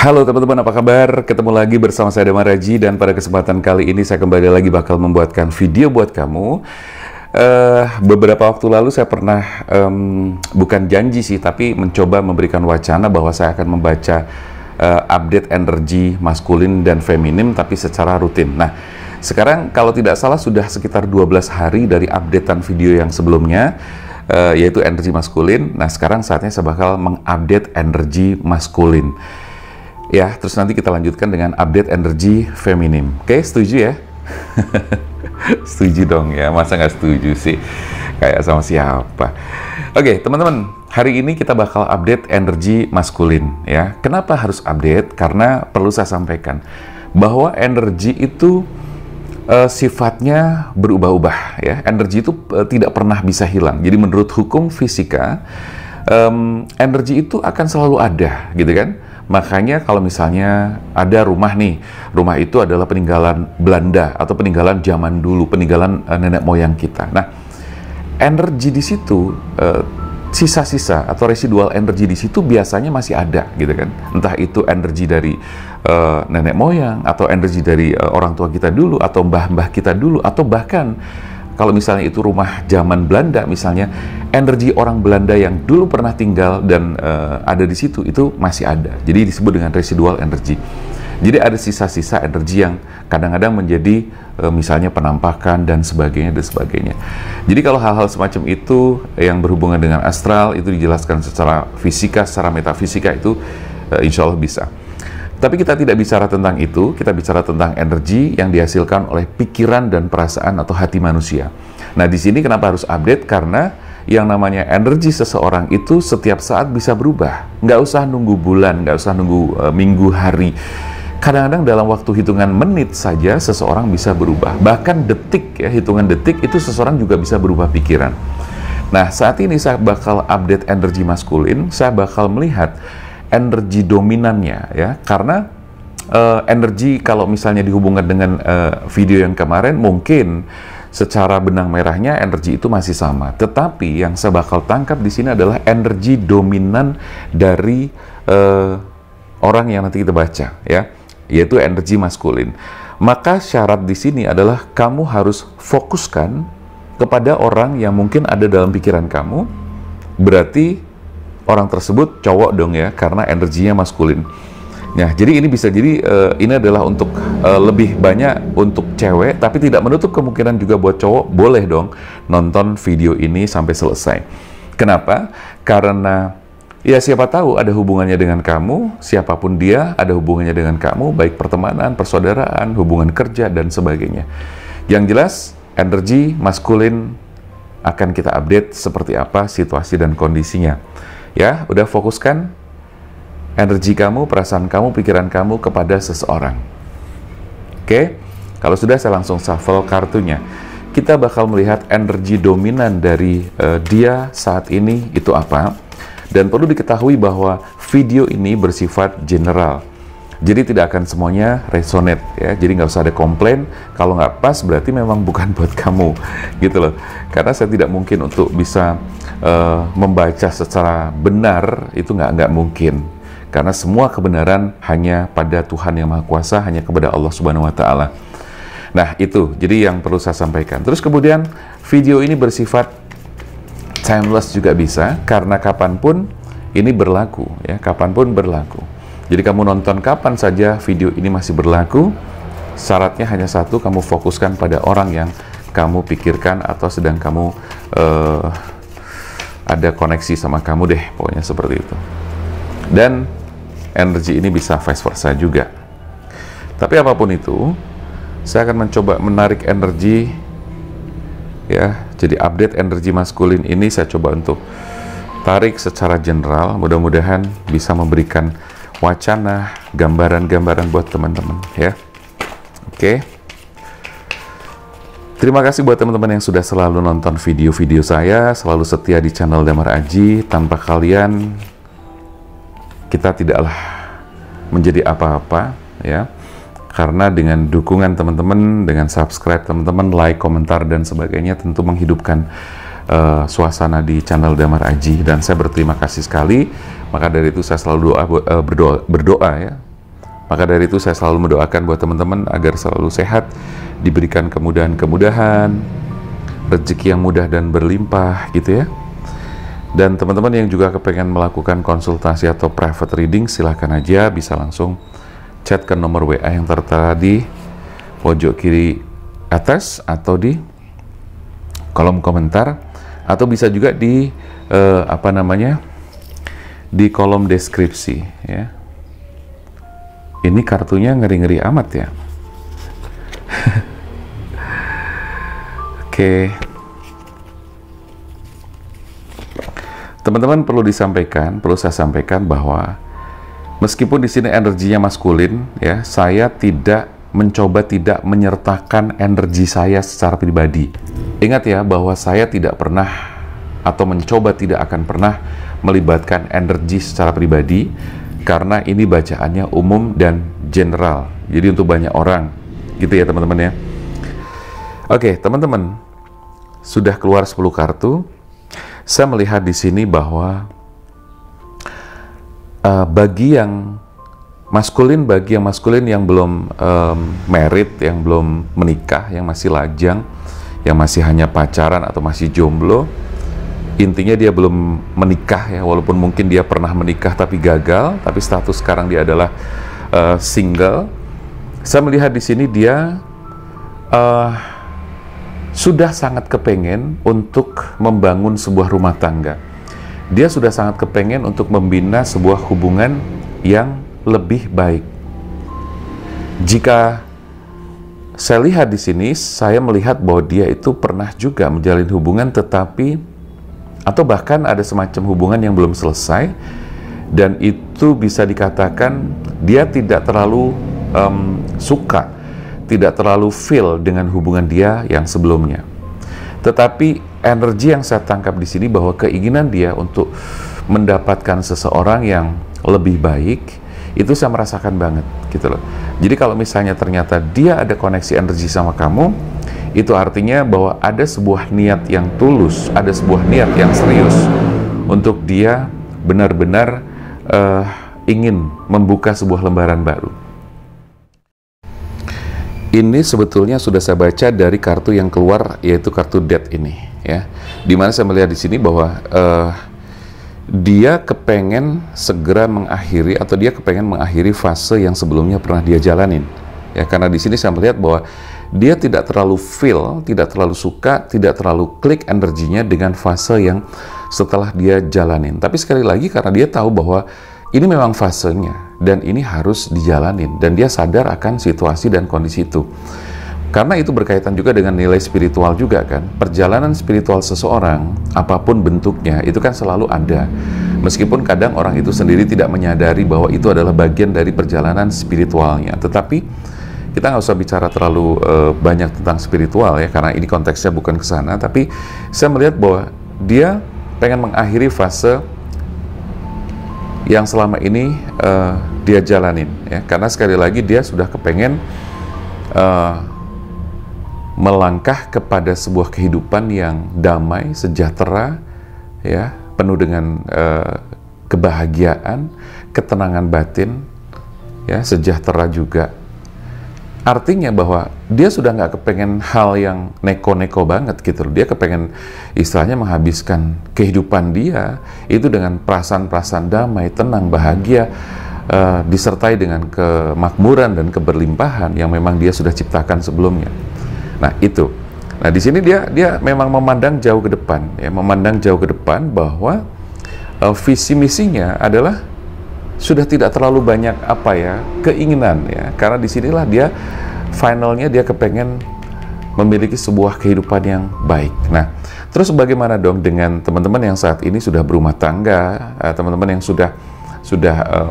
Halo teman-teman, apa kabar? Ketemu lagi bersama saya Damar Raji, dan pada kesempatan kali ini saya kembali lagi bakal membuatkan video buat kamu. Beberapa waktu lalu saya pernah, bukan janji sih, tapi mencoba memberikan wacana bahwa saya akan membaca update energi maskulin dan feminim, tapi secara rutin. Nah, sekarang kalau tidak salah sudah sekitar 12 hari dari updatean video yang sebelumnya, yaitu energi maskulin. Nah, sekarang saatnya saya bakal mengupdate energi maskulin. Ya, terus nanti kita lanjutkan dengan update energi feminim. Oke, setuju ya? Setuju dong ya, masa nggak setuju sih? Kayak sama siapa? Oke, teman-teman, hari ini kita bakal update energi maskulin ya. Kenapa harus update? Karena perlu saya sampaikan bahwa energi itu sifatnya berubah-ubah ya. Energi itu tidak pernah bisa hilang. Jadi menurut hukum fisika, energi itu akan selalu ada, gitu kan? Makanya kalau misalnya ada rumah nih, rumah itu adalah peninggalan Belanda atau peninggalan zaman dulu, peninggalan nenek moyang kita. Nah, energi di situ, sisa-sisa atau residual energi di situ biasanya masih ada, gitu kan? Entah itu energi dari nenek moyang, atau energi dari orang tua kita dulu, atau mbah-mbah kita dulu, atau bahkan kalau misalnya itu rumah zaman Belanda misalnya, energi orang Belanda yang dulu pernah tinggal dan ada di situ, itu masih ada. Jadi disebut dengan residual energy. Jadi ada sisa-sisa energi yang kadang-kadang menjadi misalnya penampakan dan sebagainya dan sebagainya. Jadi kalau hal-hal semacam itu yang berhubungan dengan astral, itu dijelaskan secara fisika, secara metafisika, itu insya Allah bisa. Tapi kita tidak bicara tentang itu, kita bicara tentang energi yang dihasilkan oleh pikiran dan perasaan atau hati manusia. Nah, di sini kenapa harus update? Karena yang namanya energi seseorang itu setiap saat bisa berubah. Nggak usah nunggu bulan, nggak usah nunggu minggu, hari. Kadang-kadang dalam waktu hitungan menit saja seseorang bisa berubah. Bahkan detik ya, hitungan detik itu seseorang juga bisa berubah pikiran. Nah, saat ini saya bakal update energi maskulin, saya bakal melihat energi dominannya ya, karena energi kalau misalnya dihubungkan dengan video yang kemarin, mungkin secara benang merahnya energi itu masih sama, tetapi yang saya bakal tangkap di sini adalah energi dominan dari orang yang nanti kita baca ya, yaitu energi maskulin. Maka syarat di sini adalah kamu harus fokuskan kepada orang yang mungkin ada dalam pikiran kamu. Berarti orang tersebut cowok dong ya, karena energinya maskulin. Nah, jadi ini bisa jadi ini adalah untuk lebih banyak untuk cewek, tapi tidak menutup kemungkinan juga buat cowok. Boleh dong nonton video ini sampai selesai. Kenapa? Karena ya siapa tahu ada hubungannya dengan kamu, siapapun dia ada hubungannya dengan kamu, baik pertemanan, persaudaraan, hubungan kerja, dan sebagainya. Yang jelas, energi maskulin akan kita update seperti apa situasi dan kondisinya. Ya, udah fokuskan energi kamu, perasaan kamu, pikiran kamu kepada seseorang. Oke, kalau sudah, saya langsung shuffle kartunya. Kita bakal melihat energi dominan dari dia saat ini itu apa. Dan perlu diketahui bahwa video ini bersifat general. Jadi tidak akan semuanya resonate ya. Jadi nggak usah ada komplain. Kalau nggak pas berarti memang bukan buat kamu, gitu loh. Karena saya tidak mungkin untuk bisa membaca secara benar, itu nggak mungkin. Karena semua kebenaran hanya pada Tuhan yang Maha Kuasa, hanya kepada Allah Subhanahu Wa Taala. Nah, itu jadi yang perlu saya sampaikan. Terus kemudian video ini bersifat timeless juga bisa, karena kapanpun ini berlaku ya, kapanpun berlaku. Jadi kamu nonton kapan saja, video ini masih berlaku. Syaratnya hanya satu, kamu fokuskan pada orang yang kamu pikirkan atau sedang kamu ada koneksi sama kamu deh, pokoknya seperti itu. Dan energi ini bisa vice versa juga. Tapi apapun itu, saya akan mencoba menarik energi ya. Jadi update energi maskulin ini saya coba untuk tarik secara general. Mudah-mudahan bisa memberikan wacana, gambaran-gambaran buat teman-teman ya. Oke. Terima kasih buat teman-teman yang sudah selalu nonton video-video saya, selalu setia di channel Damar Aji. Tanpa kalian, kita tidaklah menjadi apa-apa ya. Karena dengan dukungan teman-teman, dengan subscribe teman-teman, like, komentar, dan sebagainya, tentu menghidupkan suasana di channel Damar Aji, dan saya berterima kasih sekali. Maka dari itu saya selalu berdoa ya, Maka dari itu saya selalu mendoakan buat teman-teman agar selalu sehat, diberikan kemudahan-kemudahan, rezeki yang mudah dan berlimpah gitu ya. Dan teman-teman yang juga kepengen melakukan konsultasi atau private reading, silahkan aja, bisa langsung chat ke nomor WA yang tertera di pojok kiri atas atau di kolom komentar, atau bisa juga di di kolom deskripsi ya. Ini kartunya ngeri-ngeri amat ya. Oke. Teman-teman, perlu saya sampaikan bahwa meskipun di sini energinya maskulin ya, saya tidak menyertakan energi saya secara pribadi. Ingat ya, bahwa saya tidak pernah atau tidak akan pernah melibatkan energi secara pribadi, karena ini bacaannya umum dan general. Jadi untuk banyak orang, gitu ya teman-teman ya. Oke, teman-teman, sudah keluar 10 kartu. Saya melihat di sini bahwa bagi yang maskulin yang belum married, yang belum menikah, yang masih lajang, yang masih hanya pacaran atau masih jomblo, intinya dia belum menikah ya, walaupun mungkin dia pernah menikah tapi gagal, tapi status sekarang dia adalah single. Saya melihat di sini dia sudah sangat kepengen untuk membangun sebuah rumah tangga. Dia sudah sangat kepengen untuk membina sebuah hubungan yang lebih baik. Jika saya lihat di sini, saya melihat bahwa dia itu pernah juga menjalin hubungan atau bahkan ada semacam hubungan yang belum selesai, dan itu bisa dikatakan dia tidak terlalu suka, tidak terlalu feel dengan hubungan dia yang sebelumnya. Tetapi energi yang saya tangkap di sini bahwa keinginan dia untuk mendapatkan seseorang yang lebih baik, itu saya merasakan banget gitu loh. Jadi kalau misalnya ternyata dia ada koneksi energi sama kamu, itu artinya bahwa ada sebuah niat yang tulus, ada sebuah niat yang serius untuk dia benar-benar ingin membuka sebuah lembaran baru. Ini sebetulnya sudah saya baca dari kartu yang keluar, yaitu kartu Death ini ya. Dimana saya melihat di sini bahwa dia kepengen segera mengakhiri, atau dia kepengen mengakhiri fase yang sebelumnya pernah dia jalanin ya. Karena di sini saya melihat bahwa dia tidak terlalu feel, tidak terlalu suka, tidak terlalu klik energinya dengan fase yang setelah dia jalanin. Tapi sekali lagi, karena dia tahu bahwa ini memang fasenya dan ini harus dijalanin, dan dia sadar akan situasi dan kondisi itu. Karena itu berkaitan juga dengan nilai spiritual juga kan. Perjalanan spiritual seseorang, apapun bentuknya, itu kan selalu ada. Meskipun kadang orang itu sendiri tidak menyadari bahwa itu adalah bagian dari perjalanan spiritualnya. Tetapi kita nggak usah bicara terlalu banyak tentang spiritual ya, karena ini konteksnya bukan ke sana. Tapi saya melihat bahwa dia pengen mengakhiri fase yang selama ini dia jalanin ya. Karena sekali lagi dia sudah kepengen melangkah kepada sebuah kehidupan yang damai, sejahtera ya, penuh dengan kebahagiaan, ketenangan batin ya, sejahtera juga. Artinya bahwa dia sudah nggak kepengen hal yang neko-neko banget gitu loh. Dia kepengen istilahnya menghabiskan kehidupan dia itu dengan perasaan-perasaan damai, tenang, bahagia, disertai dengan kemakmuran dan keberlimpahan yang memang dia sudah ciptakan sebelumnya. Nah itu. Nah di sini dia memang memandang jauh ke depan ya, memandang jauh ke depan bahwa visi misinya adalah sudah tidak terlalu banyak keinginan ya, karena disinilah dia finalnya dia kepengen memiliki sebuah kehidupan yang baik. Nah, terus bagaimana dong dengan teman-teman yang saat ini sudah berumah tangga, teman-teman yang sudah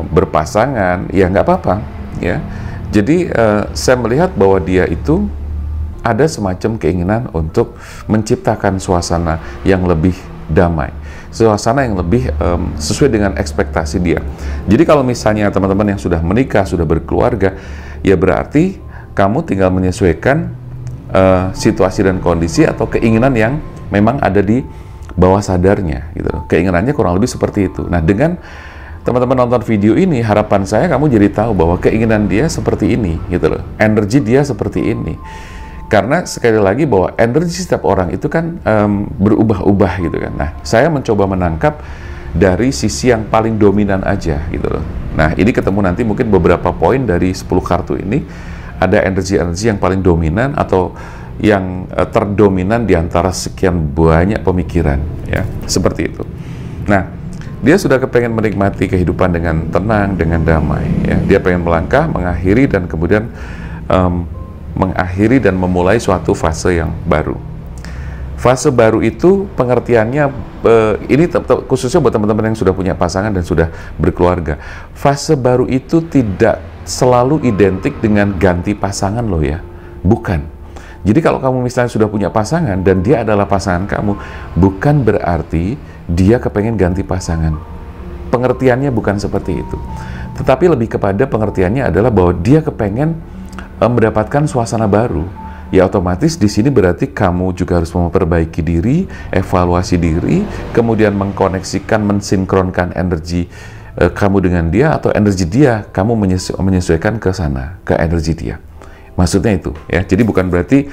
berpasangan, ya nggak apa-apa ya. Jadi saya melihat bahwa dia itu ada semacam keinginan untuk menciptakan suasana yang lebih damai, suasana yang lebih sesuai dengan ekspektasi dia. Jadi kalau misalnya teman-teman yang sudah menikah, sudah berkeluarga, ya berarti kamu tinggal menyesuaikan situasi dan kondisi atau keinginan yang memang ada di bawah sadarnya gitu. Keinginannya kurang lebih seperti itu. Nah, dengan teman-teman nonton video ini, harapan saya kamu jadi tahu bahwa keinginan dia seperti ini, gitu loh. Energi dia seperti ini. Karena sekali lagi bahwa energi setiap orang itu kan berubah-ubah gitu kan. Nah, saya mencoba menangkap dari sisi yang paling dominan aja gitu loh. Nah, ini ketemu nanti mungkin beberapa poin dari 10 kartu ini, ada energi-energi yang paling dominan atau yang terdominan di antara sekian banyak pemikiran, ya, seperti itu. Nah, dia sudah kepengen menikmati kehidupan dengan tenang, dengan damai, ya. Dia pengen melangkah, mengakhiri dan kemudian mengakhiri dan memulai suatu fase yang baru. Fase baru itu pengertiannya, ini khususnya buat teman-teman yang sudah punya pasangan dan sudah berkeluarga. Fase baru itu tidak selalu identik dengan ganti pasangan loh ya, bukan. Jadi kalau kamu misalnya sudah punya pasangan dan dia adalah pasangan kamu, bukan berarti dia kepengen ganti pasangan. Pengertiannya bukan seperti itu. Tetapi lebih kepada pengertiannya adalah bahwa dia kepengen mendapatkan suasana baru. Ya otomatis di sini berarti kamu juga harus memperbaiki diri, evaluasi diri, kemudian mengkoneksikan, mensinkronkan energi kamu dengan dia, atau energi dia kamu menyesuaikan ke sana, ke energi dia. Maksudnya itu, ya. Jadi bukan berarti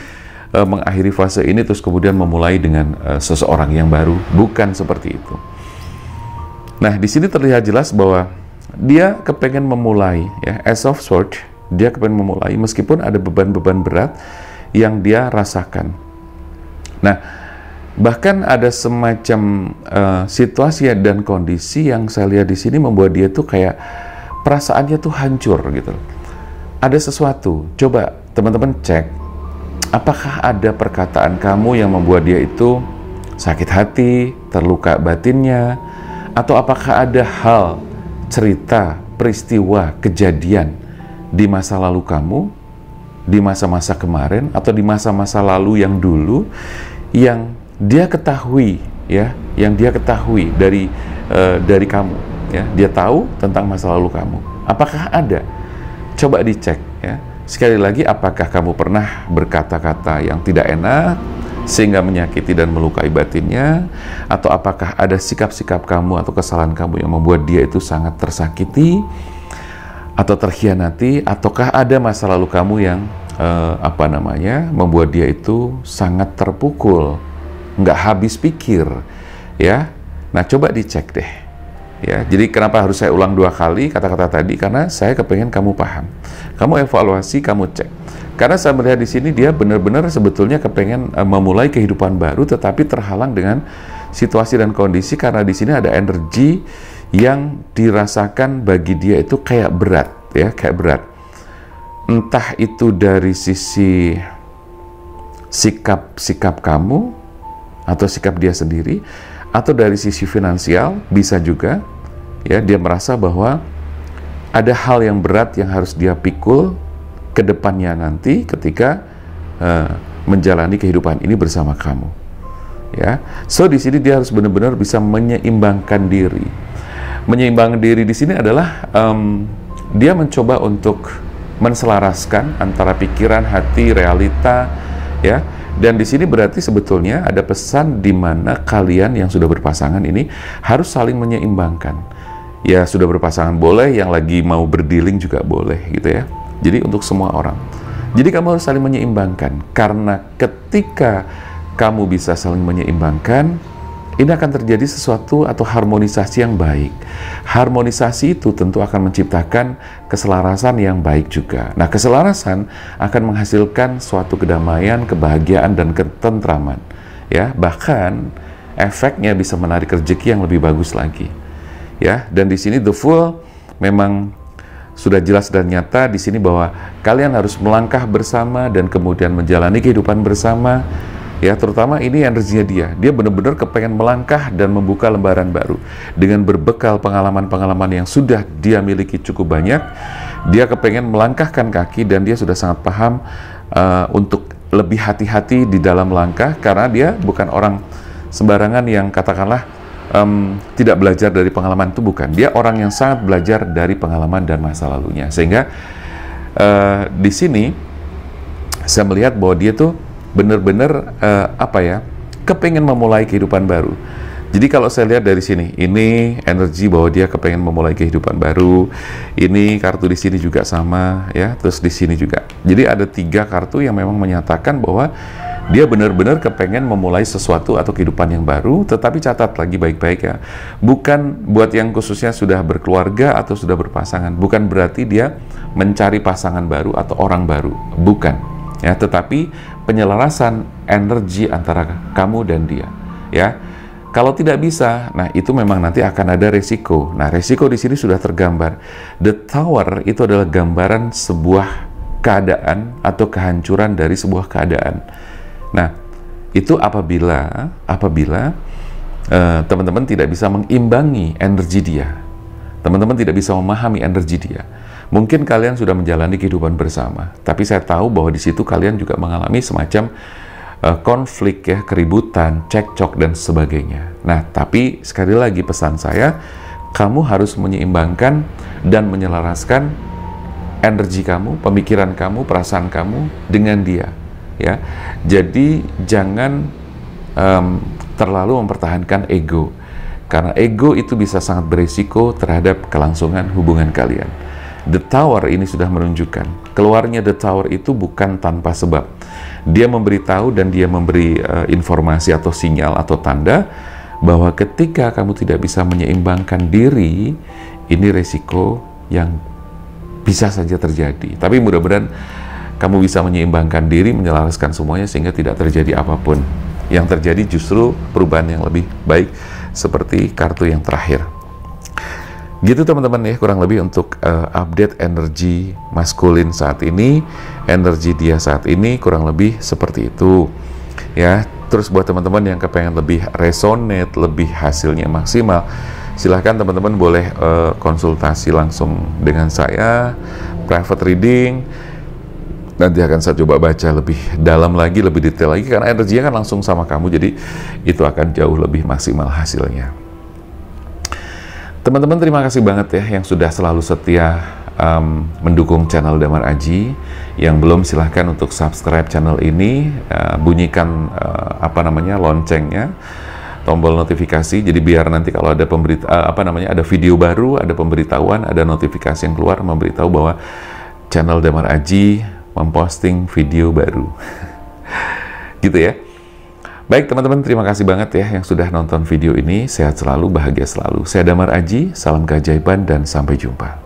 mengakhiri fase ini terus kemudian memulai dengan seseorang yang baru, bukan seperti itu. Nah, di sini terlihat jelas bahwa dia kepengen memulai, ya, Ace of Swords, dia kepengen memulai meskipun ada beban-beban berat yang dia rasakan. Nah, bahkan ada semacam situasi dan kondisi yang saya lihat di sini membuat dia tuh kayak perasaannya tuh hancur gitu. Ada sesuatu, coba teman-teman cek, apakah ada perkataan kamu yang membuat dia itu sakit hati, terluka batinnya, atau apakah ada hal, cerita, peristiwa, kejadian di masa lalu kamu, di masa-masa kemarin, atau di masa-masa lalu yang dulu, yang dia ketahui, ya, yang dia ketahui dari kamu, ya, dia tahu tentang masa lalu kamu. Apakah ada? Coba dicek, ya. Sekali lagi, apakah kamu pernah berkata-kata yang tidak enak sehingga menyakiti dan melukai batinnya, atau apakah ada sikap-sikap kamu atau kesalahan kamu yang membuat dia itu sangat tersakiti atau terkhianati, ataukah ada masa lalu kamu yang membuat dia itu sangat terpukul, nggak habis pikir, ya. Nah, coba dicek deh, ya. Jadi kenapa harus saya ulang 2 kali kata-kata tadi? Karena saya kepengen kamu paham, kamu evaluasi, kamu cek. Karena saya melihat di sini dia benar-benar sebetulnya kepengen memulai kehidupan baru, tetapi terhalang dengan situasi dan kondisi, karena di sini ada energi yang dirasakan bagi dia itu kayak berat, ya, kayak berat. Entah itu dari sisi sikap kamu atau sikap dia sendiri, atau dari sisi finansial bisa juga, ya. Dia merasa bahwa ada hal yang berat yang harus dia pikul ke depannya nanti ketika menjalani kehidupan ini bersama kamu, ya. So di sini dia harus benar-benar bisa menyeimbangkan diri. Menyeimbangkan diri di sini adalah dia mencoba untuk menselaraskan antara pikiran, hati, realita, ya. Dan di sini berarti sebetulnya ada pesan di mana kalian yang sudah berpasangan ini harus saling menyeimbangkan. Ya, sudah berpasangan boleh, yang lagi mau berdealing juga boleh, gitu ya. Jadi untuk semua orang. Jadi kamu harus saling menyeimbangkan, karena ketika kamu bisa saling menyeimbangkan, ini akan terjadi sesuatu atau harmonisasi yang baik. Harmonisasi itu tentu akan menciptakan keselarasan yang baik juga. Nah, keselarasan akan menghasilkan suatu kedamaian, kebahagiaan, dan ketentraman, ya. Bahkan efeknya bisa menarik rezeki yang lebih bagus lagi, ya. Dan di sini The Fool memang sudah jelas dan nyata di sini bahwa kalian harus melangkah bersama dan kemudian menjalani kehidupan bersama. Ya, terutama ini energinya dia benar-benar kepengen melangkah dan membuka lembaran baru dengan berbekal pengalaman-pengalaman yang sudah dia miliki cukup banyak. Dia kepengen melangkahkan kaki dan dia sudah sangat paham untuk lebih hati-hati di dalam langkah, karena dia bukan orang sembarangan yang katakanlah tidak belajar dari pengalaman, itu bukan. Dia orang yang sangat belajar dari pengalaman dan masa lalunya, sehingga di sini saya melihat bahwa dia tuh benar-benar kepengen memulai kehidupan baru. Jadi kalau saya lihat dari sini, ini energi bahwa dia kepengen memulai kehidupan baru. Ini kartu di sini juga sama, ya. Terus di sini juga. Jadi ada 3 kartu yang memang menyatakan bahwa dia benar-benar kepengen memulai sesuatu atau kehidupan yang baru. Tetapi catat lagi baik-baik ya, bukan buat yang khususnya sudah berkeluarga atau sudah berpasangan. Bukan berarti dia mencari pasangan baru atau orang baru, bukan. Ya, tetapi penyelarasan energi antara kamu dan dia, ya. Kalau tidak bisa, nah itu memang nanti akan ada resiko. Nah, resiko di sini sudah tergambar. The Tower itu adalah gambaran sebuah keadaan atau kehancuran dari sebuah keadaan. Nah, itu apabila teman-teman tidak bisa mengimbangi energi dia. Teman-teman tidak bisa memahami energi dia. Mungkin kalian sudah menjalani kehidupan bersama, tapi saya tahu bahwa di situ kalian juga mengalami semacam konflik ya, keributan, cekcok dan sebagainya. Nah, tapi sekali lagi pesan saya, kamu harus menyeimbangkan dan menyelaraskan energi kamu, pemikiran kamu, perasaan kamu dengan dia, ya. Jadi jangan terlalu mempertahankan ego, karena ego itu bisa sangat berisiko terhadap kelangsungan hubungan kalian. The Tower ini sudah menunjukkan, keluarnya The Tower itu bukan tanpa sebab. Dia memberitahu dan dia memberi informasi atau sinyal atau tanda bahwa ketika kamu tidak bisa menyeimbangkan diri, ini resiko yang bisa saja terjadi. Tapi mudah-mudahan kamu bisa menyeimbangkan diri, menyelaraskan semuanya sehingga tidak terjadi apapun. Yang terjadi justru perubahan yang lebih baik seperti kartu yang terakhir. Gitu teman-teman ya, kurang lebih untuk update energi maskulin saat ini, energi dia saat ini kurang lebih seperti itu ya. Terus buat teman-teman yang kepengen lebih resonate, lebih hasilnya maksimal, silahkan teman-teman boleh konsultasi langsung dengan saya, private reading. Nanti akan saya coba baca lebih dalam lagi, lebih detail lagi, karena energinya kan langsung sama kamu, jadi itu akan jauh lebih maksimal hasilnya. Teman-teman, terima kasih banget ya yang sudah selalu setia mendukung channel Damar Aji. Yang belum, silahkan untuk subscribe channel ini, bunyikan loncengnya, tombol notifikasi. Jadi biar nanti kalau ada ada video baru, ada pemberitahuan, ada notifikasi yang keluar memberitahu bahwa channel Damar Aji memposting video baru. Gitu ya. Baik teman-teman, terima kasih banget ya yang sudah nonton video ini. Sehat selalu, bahagia selalu. Saya Damar Aji, salam keajaiban dan sampai jumpa.